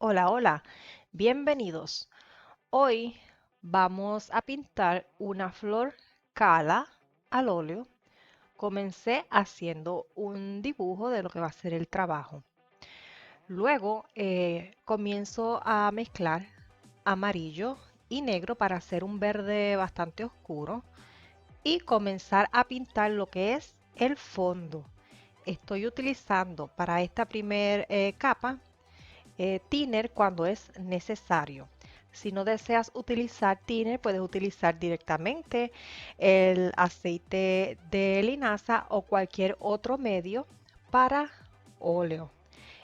Hola, hola, bienvenidos. Hoy vamos a pintar una flor cala al óleo. Comencé haciendo un dibujo de lo que va a ser el trabajo. Luego comienzo a mezclar amarillo y negro para hacer un verde bastante oscuro y comenzar a pintar lo que es el fondo. Estoy utilizando para esta primera capa thinner cuando es necesario. Si no deseas utilizar thinner, puedes utilizar directamente el aceite de linaza o cualquier otro medio para óleo.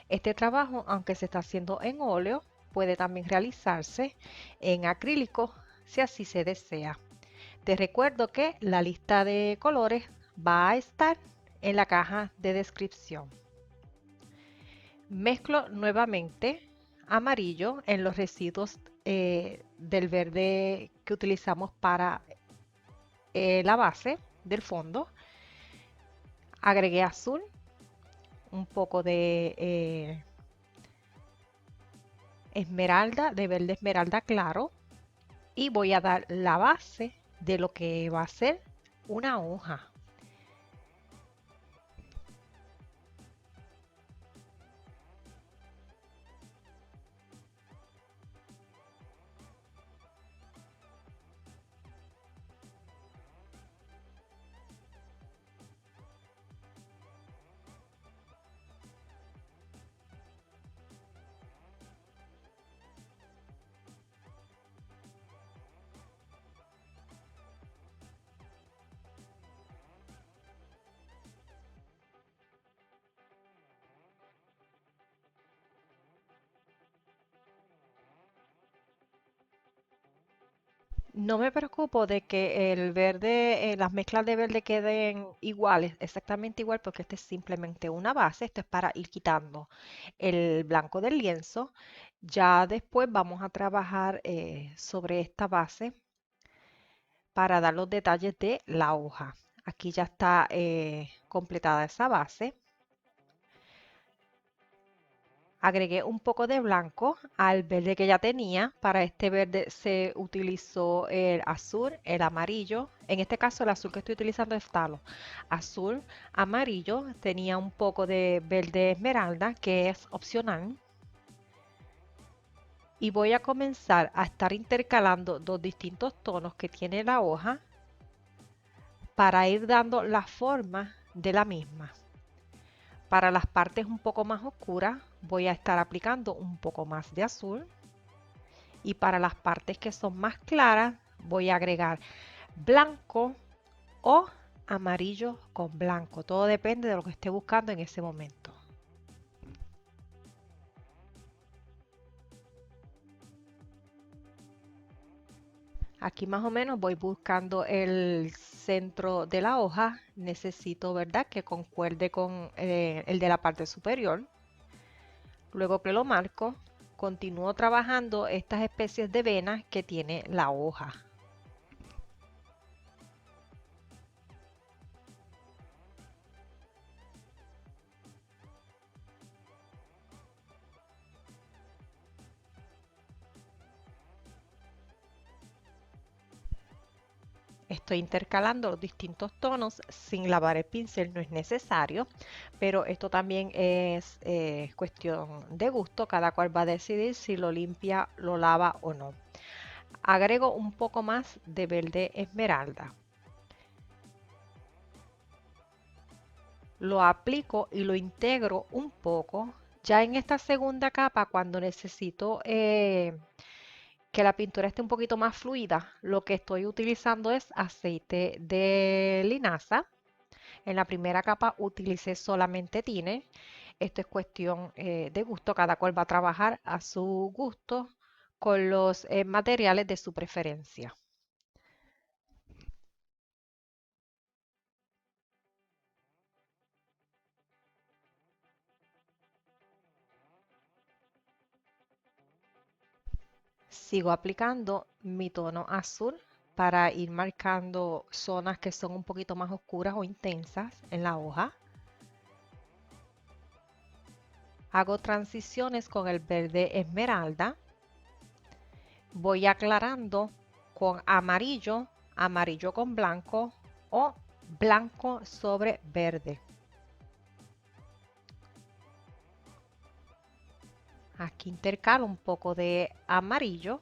Este trabajo, aunque se está haciendo en óleo, puede también realizarse en acrílico si así se desea. Te recuerdo que la lista de colores va a estar en la caja de descripción. Mezclo nuevamente amarillo en los residuos del verde que utilizamos para la base del fondo. Agregué azul, un poco de esmeralda, de verde esmeralda claro, y voy a dar la base de lo que va a ser una hoja. No me preocupo de que el verde, las mezclas de verde queden iguales, exactamente igual, porque este es simplemente una base. Esto es para ir quitando el blanco del lienzo. Ya después vamos a trabajar sobre esta base para dar los detalles de la hoja. Aquí ya está completada esa base. Agregué un poco de blanco al verde que ya tenía. Para este verde se utilizó el azul, el amarillo. En este caso el azul que estoy utilizando es talo. Azul, amarillo. Tenía un poco de verde esmeralda que es opcional. Y voy a comenzar a estar intercalando los distintos tonos que tiene la hoja para ir dando la forma de la misma. Para las partes un poco más oscuras voy a estar aplicando un poco más de azul. Y para las partes que son más claras voy a agregar blanco o amarillo con blanco. Todo depende de lo que esté buscando en ese momento. Aquí más o menos voy buscando el centro de la hoja. Necesito, ¿verdad?, que concuerde con el de la parte superior. Luego que lo marco, continúo trabajando estas especies de venas que tiene la hoja. Estoy intercalando los distintos tonos sin lavar el pincel, no es necesario, pero esto también es cuestión de gusto, cada cual va a decidir si lo limpia, lo lava o no. Agrego un poco más de verde esmeralda. Lo aplico y lo integro un poco. Ya en esta segunda capa, cuando necesito que la pintura esté un poquito más fluida, lo que estoy utilizando es aceite de linaza. En la primera capa utilicé solamente tine. Esto es cuestión de gusto. Cada cual va a trabajar a su gusto con los materiales de su preferencia. Sigo aplicando mi tono azul para ir marcando zonas que son un poquito más oscuras o intensas en la hoja. hago transiciones con el verde esmeralda, voy aclarando con amarillo, amarillo con blanco o blanco sobre verde. Aquí intercalo un poco de amarillo.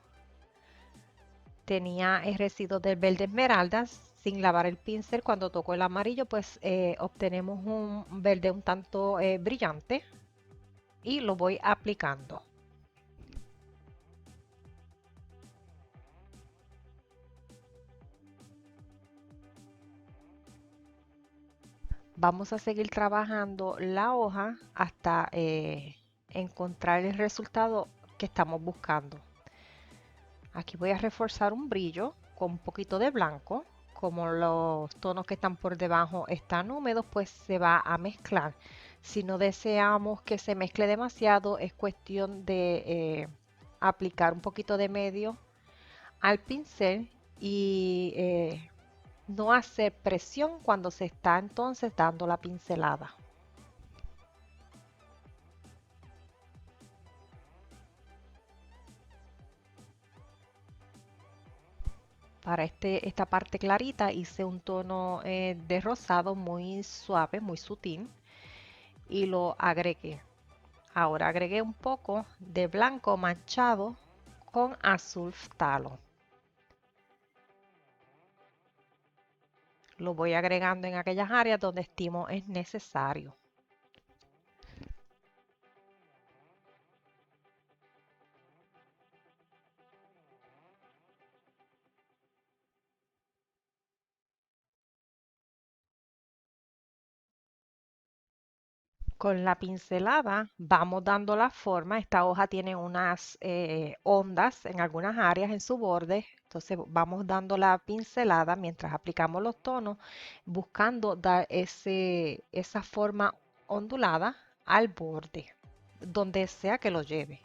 Tenía el residuo del verde esmeralda. Sin lavar el pincel, cuando toco el amarillo, pues obtenemos un verde un tanto brillante y lo voy aplicando. Vamos a seguir trabajando la hoja hasta encontrar el resultado que estamos buscando. Aquí voy a reforzar un brillo con un poquito de blanco. Como los tonos que están por debajo están húmedos, pues se va a mezclar. Si no deseamos que se mezcle demasiado, es cuestión de aplicar un poquito de medio al pincel y no hacer presión cuando se está entonces dando la pincelada. Para esta parte clarita hice un tono de rosado muy suave, muy sutil y lo agregué. Ahora agregué un poco de blanco manchado con azul talo. Lo voy agregando en aquellas áreas donde estimo es necesario. Con la pincelada vamos dando la forma. Esta hoja tiene unas ondas en algunas áreas en su borde. Entonces vamos dando la pincelada mientras aplicamos los tonos, buscando dar esa forma ondulada al borde, donde sea que lo lleve.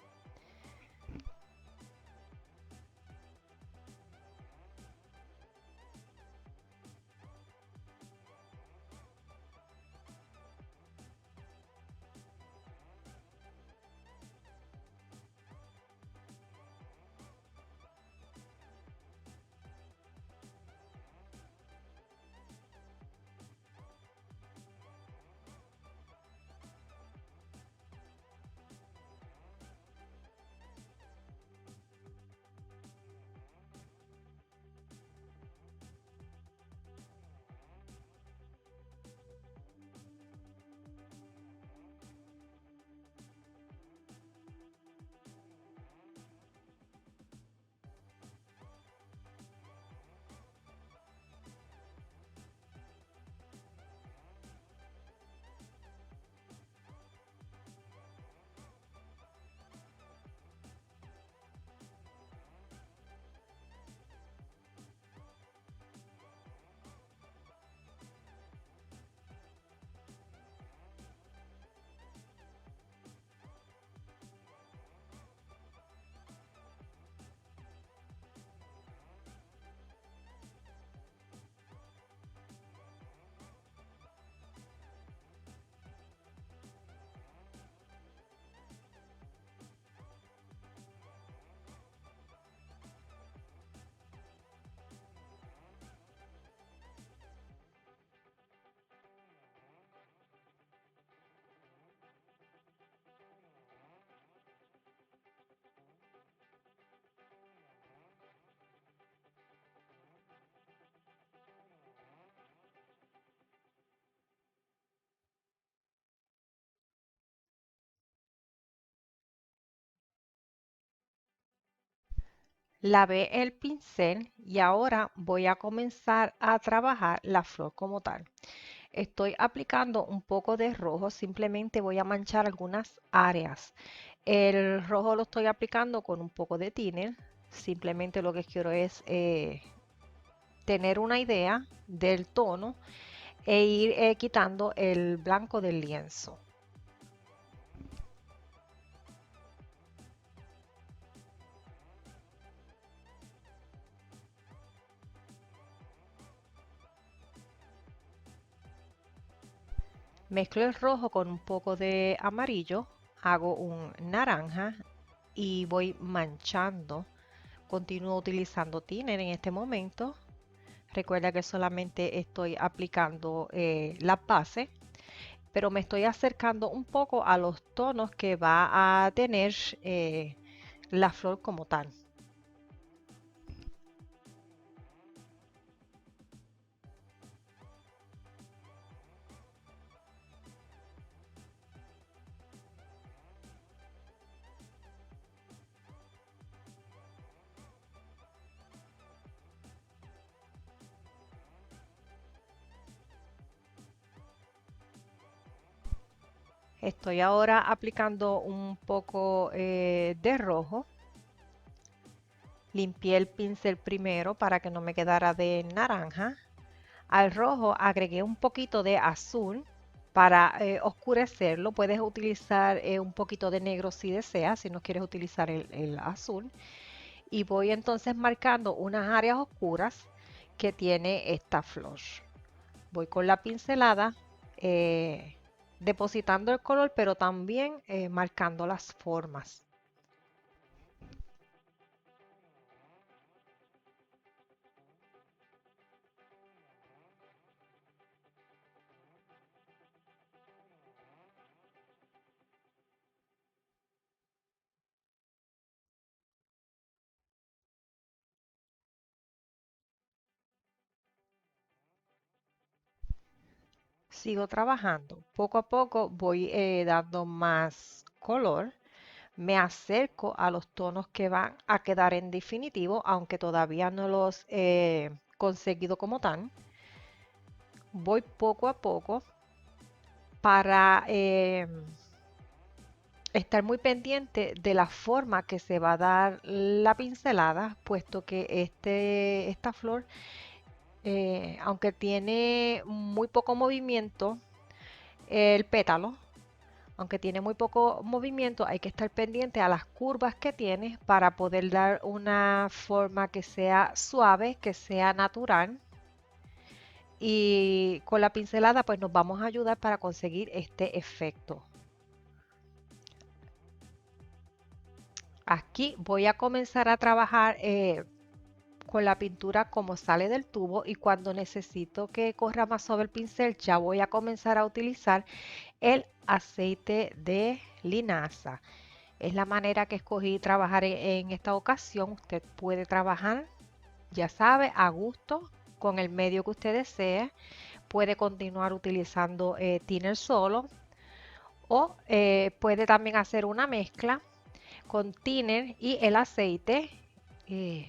Lavé el pincel y ahora voy a comenzar a trabajar la flor como tal. Estoy aplicando un poco de rojo, simplemente voy a manchar algunas áreas. El rojo lo estoy aplicando con un poco de thinner. Simplemente lo que quiero es tener una idea del tono e ir quitando el blanco del lienzo. Mezclo el rojo con un poco de amarillo. hago un naranja y voy manchando. Continúo utilizando thinner en este momento. Recuerda que solamente estoy aplicando la base, pero me estoy acercando un poco a los tonos que va a tener la flor como tal. Estoy ahora aplicando un poco de rojo. Limpié el pincel primero para que no me quedara de naranja. Al rojo agregué un poquito de azul para oscurecerlo. Puedes utilizar un poquito de negro si deseas, si no quieres utilizar el azul. Y voy entonces marcando unas áreas oscuras que tiene esta flor. Voy con la pincelada depositando el color, pero también marcando las formas. Sigo trabajando. Poco a poco voy dando más color. Me acerco a los tonos que van a quedar en definitivo, aunque todavía no los he conseguido como tal. Voy poco a poco para estar muy pendiente de la forma que se va a dar la pincelada, puesto que esta flor, aunque tiene muy poco movimiento, el pétalo, aunque tiene muy poco movimiento, hay que estar pendiente a las curvas que tiene para poder dar una forma que sea suave, que sea natural. Y con la pincelada pues nos vamos a ayudar para conseguir este efecto. Aquí voy a comenzar a trabajar con la pintura como sale del tubo, y cuando necesito que corra más sobre el pincel ya voy a comenzar a utilizar el aceite de linaza. Es la manera que escogí trabajar en esta ocasión. Usted puede trabajar, ya sabe, a gusto con el medio que usted desee. Puede continuar utilizando thinner solo, o puede también hacer una mezcla con thinner y el aceite. eh,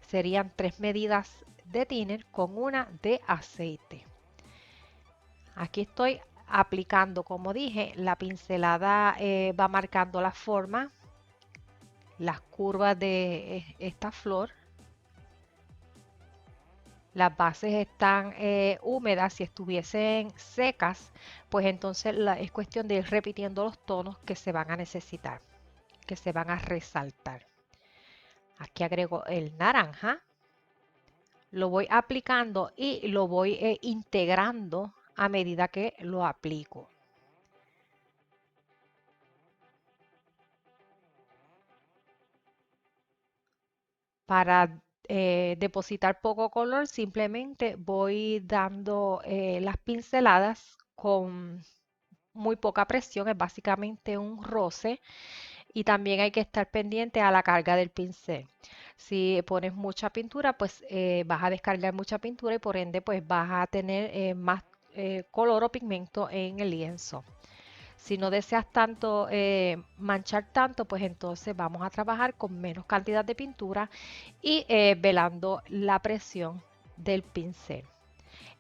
Serían 3 medidas de thinner con una de aceite. Aquí estoy aplicando, como dije, la pincelada va marcando la forma, las curvas de esta flor. Las bases están húmedas. Si estuviesen secas, pues entonces es cuestión de ir repitiendo los tonos que se van a necesitar, que se van a resaltar. Aquí agrego el naranja, lo voy aplicando y lo voy integrando a medida que lo aplico. Para depositar poco color, simplemente voy dando las pinceladas con muy poca presión. Es básicamente un roce, y también hay que estar pendiente a la carga del pincel. Si pones mucha pintura, pues vas a descargar mucha pintura y por ende pues vas a tener más color o pigmento en el lienzo. Si no deseas tanto manchar tanto, pues entonces vamos a trabajar con menos cantidad de pintura y velando la presión del pincel.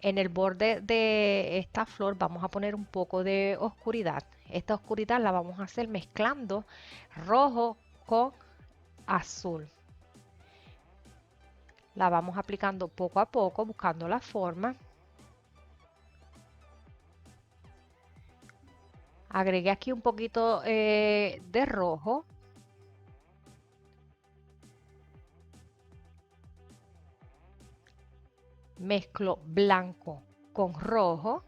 En el borde de esta flor vamos a poner un poco de oscuridad. Esta oscuridad la vamos a hacer mezclando rojo con azul. La vamos aplicando poco a poco, buscando la forma. Agregué aquí un poquito de rojo. Mezclo blanco con rojo.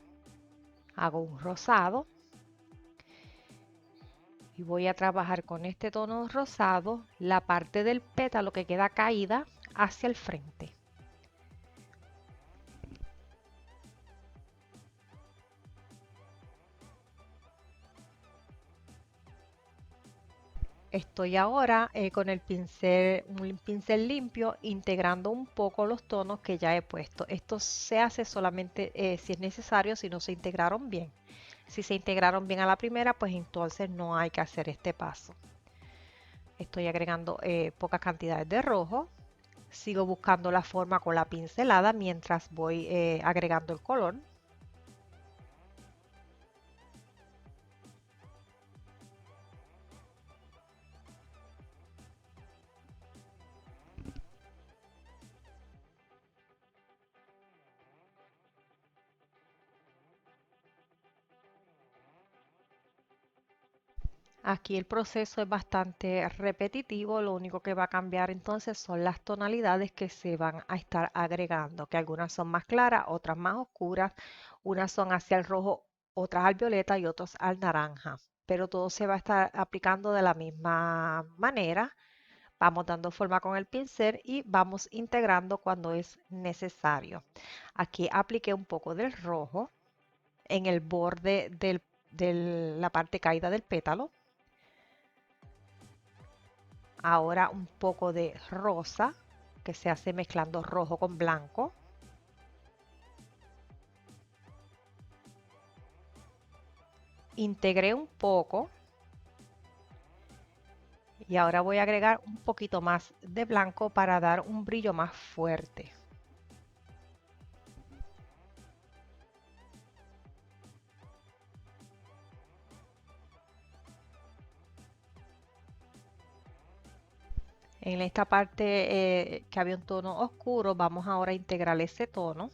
Hago un rosado. Y voy a trabajar con este tono rosado la parte del pétalo que queda caída hacia el frente. Estoy ahora con el pincel, un pincel limpio, integrando un poco los tonos que ya he puesto. Esto se hace solamente si es necesario, si no se integraron bien. Si se integraron bien a la primera, pues entonces no hay que hacer este paso. Estoy agregando pocas cantidades de rojo. Sigo buscando la forma con la pincelada mientras voy agregando el color. Aquí el proceso es bastante repetitivo, lo único que va a cambiar entonces son las tonalidades que se van a estar agregando, que algunas son más claras, otras más oscuras, unas son hacia el rojo, otras al violeta y otras al naranja, pero todo se va a estar aplicando de la misma manera. Vamos dando forma con el pincel y vamos integrando cuando es necesario. Aquí apliqué un poco del rojo en el borde de la parte caída del pétalo. Ahora un poco de rosa que se hace mezclando rojo con blanco. Integré un poco y ahora voy a agregar un poquito más de blanco para dar un brillo más fuerte. En esta parte que había un tono oscuro, vamos ahora a integrar ese tono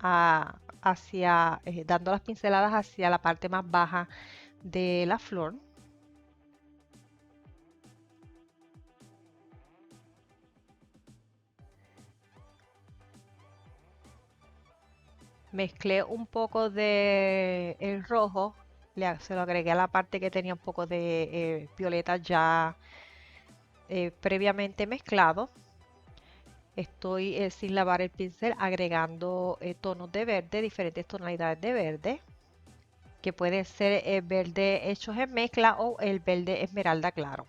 hacia, dando las pinceladas hacia la parte más baja de la flor. Mezclé un poco de el rojo, se lo agregué a la parte que tenía un poco de violeta ya previamente mezclado. Estoy sin lavar el pincel agregando tonos de verde, diferentes tonalidades de verde, que puede ser el verde hechos en mezcla o el verde esmeralda claro.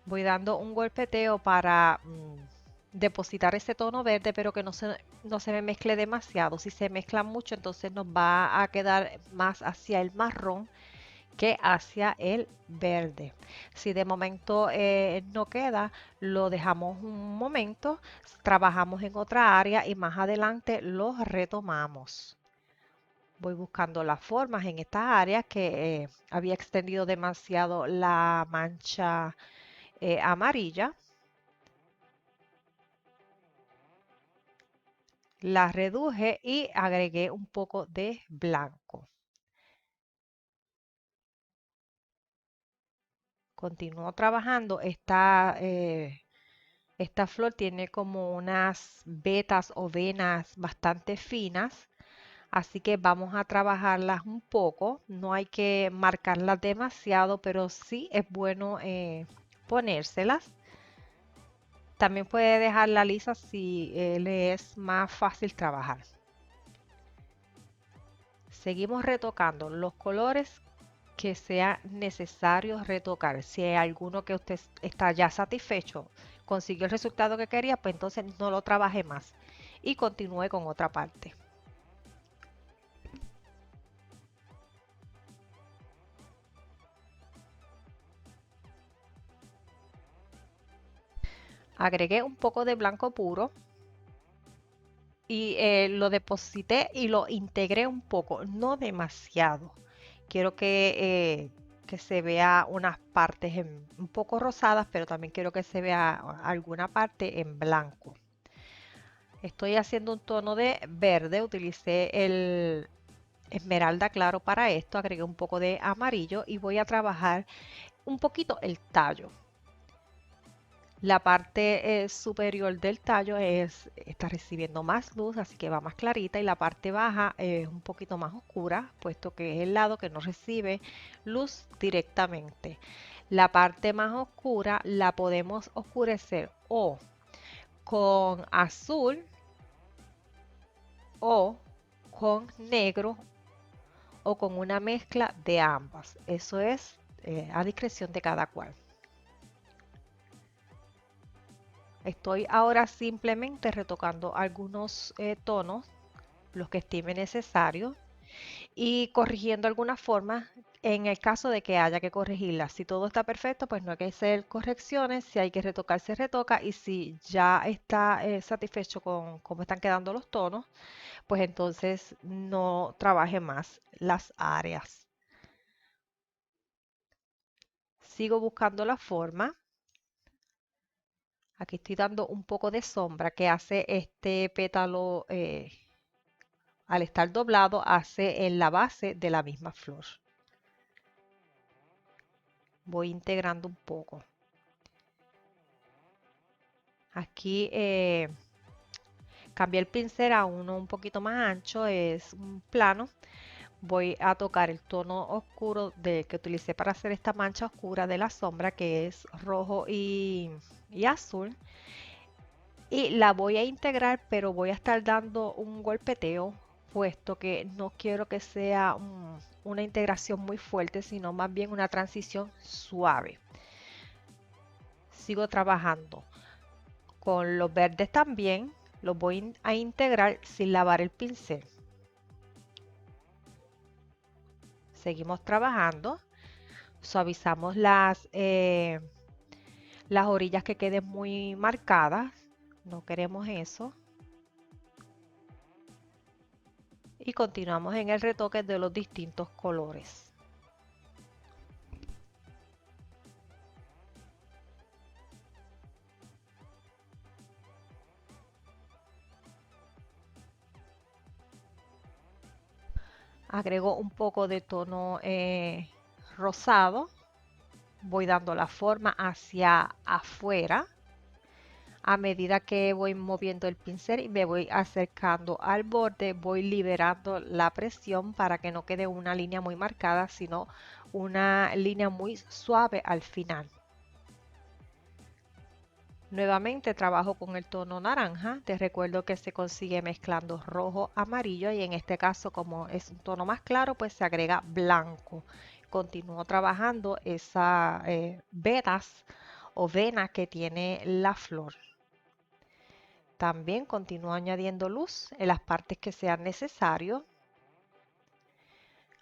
Voy dando un golpeteo para depositar ese tono verde, pero que no se me mezcle demasiado. Si se mezcla mucho, entonces nos va a quedar más hacia el marrón que hacia el verde. Si de momento no queda, lo dejamos un momento, trabajamos en otra área y más adelante lo retomamos. Voy buscando las formas en estas áreas que había extendido demasiado la mancha amarilla. La reduje y agregué un poco de blanco. Continúo trabajando. Esta flor tiene como unas vetas o venas bastante finas, así que vamos a trabajarlas un poco. No hay que marcarlas demasiado, pero sí es bueno ponérselas. También puede dejarla lisa si le es más fácil trabajar. Seguimos retocando los colores que sea necesario retocar. Si hay alguno que usted está ya satisfecho, consiguió el resultado que quería, pues entonces no lo trabaje más y continúe con otra parte. Agregué un poco de blanco puro y lo deposité y lo integré un poco, no demasiado. Quiero que se vea unas partes un poco rosadas, pero también quiero que se vea alguna parte en blanco. Estoy haciendo un tono de verde, utilicé el esmeralda claro para esto, agregué un poco de amarillo y voy a trabajar un poquito el tallo. La parte superior del tallo está recibiendo más luz, así que va más clarita, y la parte baja es un poquito más oscura, puesto que es el lado que no recibe luz directamente. La parte más oscura la podemos oscurecer o con azul o con negro o con una mezcla de ambas. Eso es a discreción de cada cual. Estoy ahora simplemente retocando algunos tonos, los que estime necesario, y corrigiendo algunas formas en el caso de que haya que corregirlas. Si todo está perfecto, pues no hay que hacer correcciones. Si hay que retocar, se retoca. Y si ya está satisfecho con cómo están quedando los tonos, pues entonces no trabaje más las áreas. Sigo buscando la forma. Aquí estoy dando un poco de sombra que hace este pétalo, al estar doblado, hace en la base de la misma flor. Voy integrando un poco. Aquí cambié el pincel a uno un poquito más ancho, es un plano. Voy a tocar el tono oscuro que utilicé para hacer esta mancha oscura de la sombra, que es rojo y azul. Y la voy a integrar, pero voy a estar dando un golpeteo, puesto que no quiero que sea una integración muy fuerte, sino más bien una transición suave. Sigo trabajando con los verdes también, los voy a integrar sin lavar el pincel. Seguimos trabajando, suavizamos las orillas que queden muy marcadas, no queremos eso. Y continuamos en el retoque de los distintos colores. Agrego un poco de tono rosado, voy dando la forma hacia afuera a medida que voy moviendo el pincel y me voy acercando al borde, voy liberando la presión para que no quede una línea muy marcada, sino una línea muy suave al final. Nuevamente trabajo con el tono naranja. Te recuerdo que se consigue mezclando rojo, amarillo, y en este caso, como es un tono más claro, pues se agrega blanco. Continúo trabajando esas vetas o venas que tiene la flor. También continúo añadiendo luz en las partes que sean necesarios.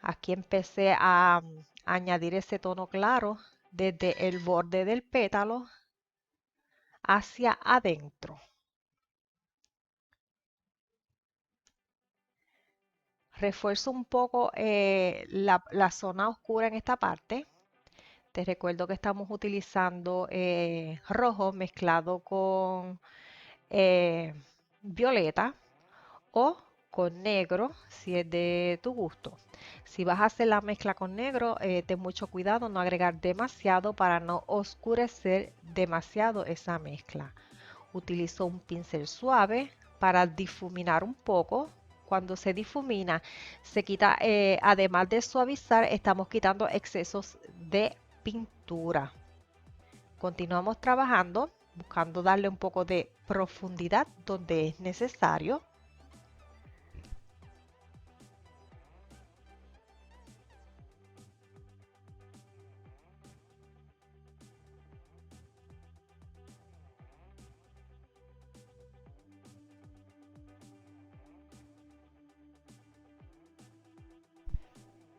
Aquí empecé a añadir ese tono claro desde el borde del pétalo hacia adentro. Refuerzo un poco la zona oscura en esta parte. Te recuerdo que estamos utilizando rojo mezclado con eh, violeta o con negro, si es de tu gusto. Si vas a hacer la mezcla con negro, ten mucho cuidado no agregar demasiado para no oscurecer demasiado esa mezcla. Utilizo un pincel suave para difuminar un poco. Cuando se difumina, se quita, además de suavizar, estamos quitando excesos de pintura. Continuamos trabajando, buscando darle un poco de profundidad donde es necesario.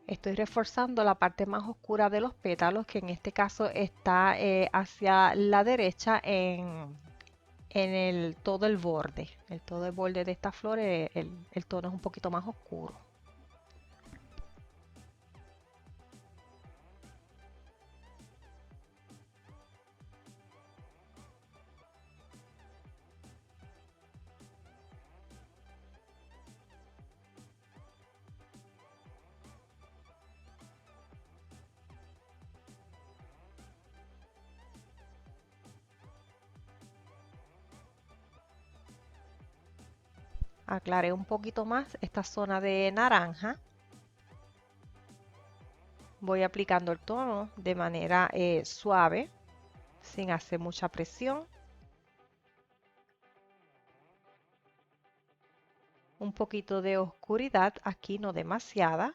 Estoy reforzando la parte más oscura de los pétalos, que en este caso está hacia la derecha en todo el borde. Todo el borde de esta flor, el tono es un poquito más oscuro. aclaré un poquito más esta zona de naranja. Voy aplicando el tono de manera suave, sin hacer mucha presión. Un poquito de oscuridad aquí, no demasiada.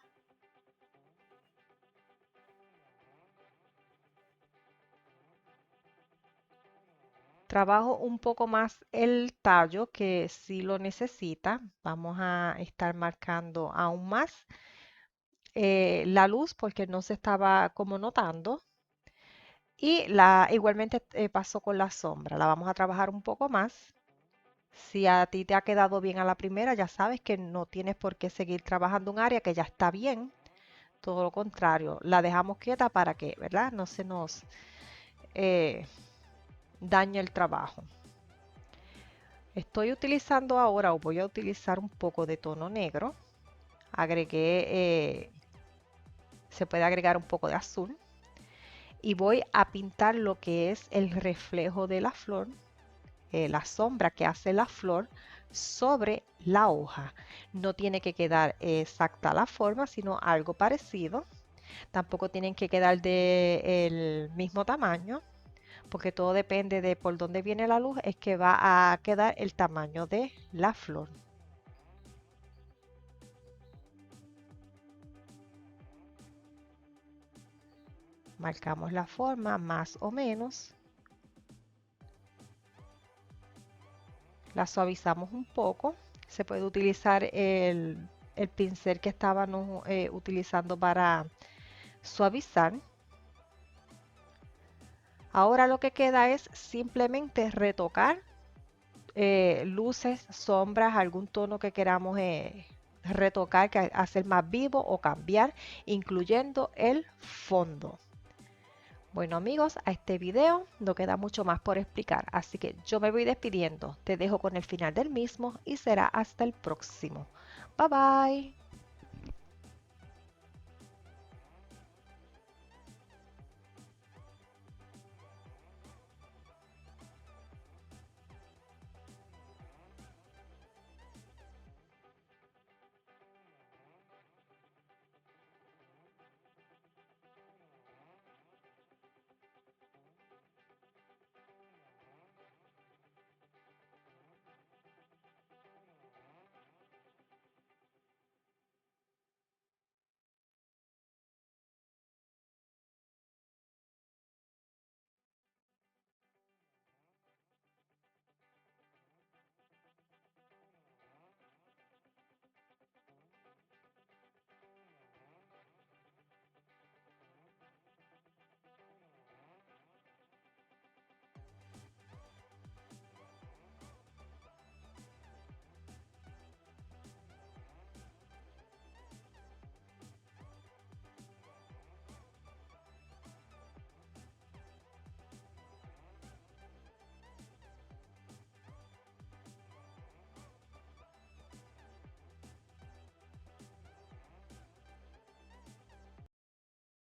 Trabajo un poco más el tallo que si lo necesita. Vamos a estar marcando aún más la luz porque no se estaba como notando. Y igualmente pasó con la sombra. La vamos a trabajar un poco más. Si a ti te ha quedado bien a la primera, ya sabes que no tienes por qué seguir trabajando un área que ya está bien. Todo lo contrario, la dejamos quieta para que, ¿verdad? No se nos eh, dañe el trabajo. Estoy utilizando ahora o voy a utilizar un poco de tono negro. Agregué, se puede agregar un poco de azul. Y voy a pintar lo que es el reflejo de la flor, la sombra que hace la flor sobre la hoja. No tiene que quedar exacta la forma, sino algo parecido. Tampoco tienen que quedar del mismo tamaño, porque todo depende de por dónde viene la luz, es que va a quedar el tamaño de la flor. Marcamos la forma más o menos. La suavizamos un poco. Se puede utilizar el pincel que estábamos utilizando para suavizar. Ahora lo que queda es simplemente retocar luces, sombras, algún tono que queramos retocar, que hacer más vivo o cambiar, incluyendo el fondo. Bueno amigos, a este video no queda mucho más por explicar, así que yo me voy despidiendo. Te dejo con el final del mismo y será hasta el próximo. Bye bye.